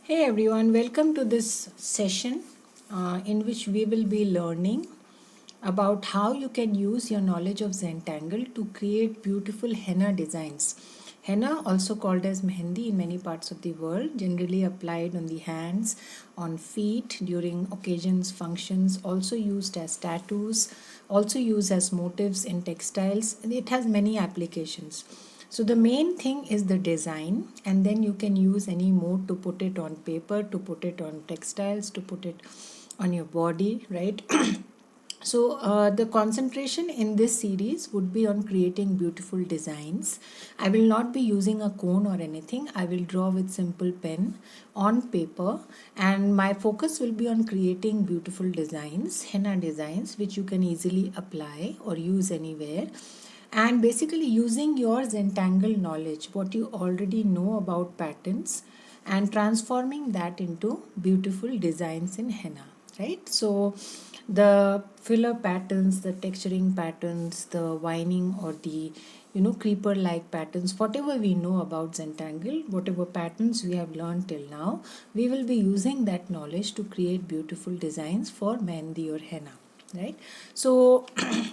Hey everyone, welcome to this session in which we will be learning about how you can use your knowledge of Zentangle to create beautiful henna designs. Henna, also called as mehendi in many parts of the world, generally applied on the hands, on feet during occasions, functions, also used as tattoos, also used as motifs in textiles. It has many applications. So the main thing is the design, and then you can use any mode to put it on paper, to put it on textiles, to put it on your body, right? So the concentration in this series would be on creating beautiful designs. I will not be using a cone or anything. I will draw with simple pen on paper, and my focus will be on creating beautiful designs, henna designs, which you can easily apply or use anywhere, and basically using your Zentangle knowledge, what you already know about patterns, and transforming that into beautiful designs in henna, right? So the filler patterns, the texturing patterns, the winding or the creeper like patterns, whatever we know about Zentangle, whatever patterns we have learned till now, we will be using that knowledge to create beautiful designs for mehendi or henna, right? So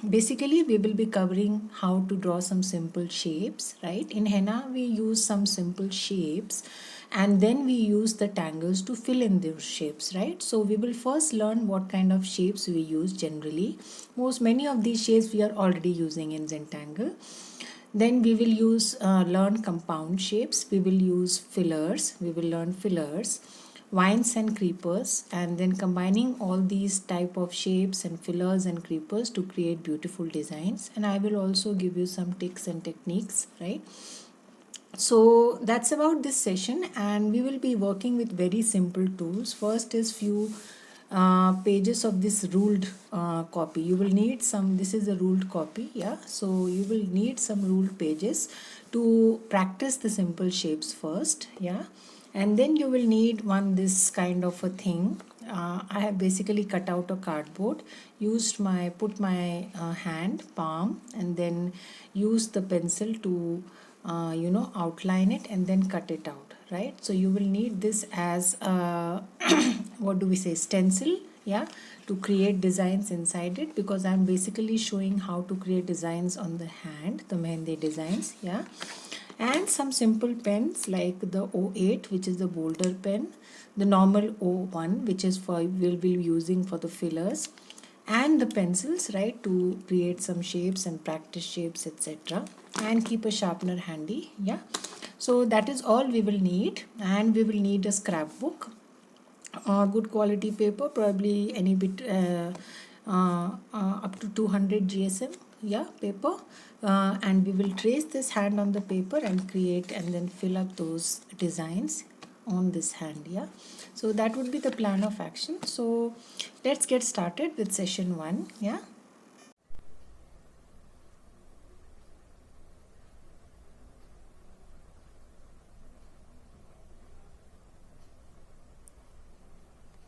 basically we will be covering how to draw some simple shapes, right? In henna we use some simple shapes, and then we use the tangles to fill in those shapes, right? So we will first learn what kind of shapes we use generally. Many of these shapes we are already using in Zentangle. Then we will learn compound shapes, we will use fillers, we will learn fillers, vines and creepers, and then combining all these type of shapes and fillers and creepers to create beautiful designs. And I will also give you some tips and techniques, right? So that's about this session, and we will be working with very simple tools. First is few pages of this ruled copy. You will need some, this is a ruled copy, yeah, so you will need some ruled pages to practice the simple shapes first, yeah. And then you will need one this kind of a thing. I have basically cut out a cardboard, put my hand palm, and then use the pencil to outline it and then cut it out, right? So you will need this as a what do we say, stencil, yeah, to create designs inside it, because I'm basically showing how to create designs on the hand, the mehendi designs, yeah. And some simple pens like the O8, which is the bolder pen, the normal O1, which is for we'll be using for the fillers, and the pencils, right, to create some shapes and practice shapes, etc. And keep a sharpener handy, yeah. So that is all we will need. And we will need a scrapbook, good quality paper, probably any bit up to 200 GSM, yeah, paper. And we will trace this hand on the paper and create and then fill up those designs on this hand, yeah. So that would be the plan of action. So let's get started with session 1, yeah.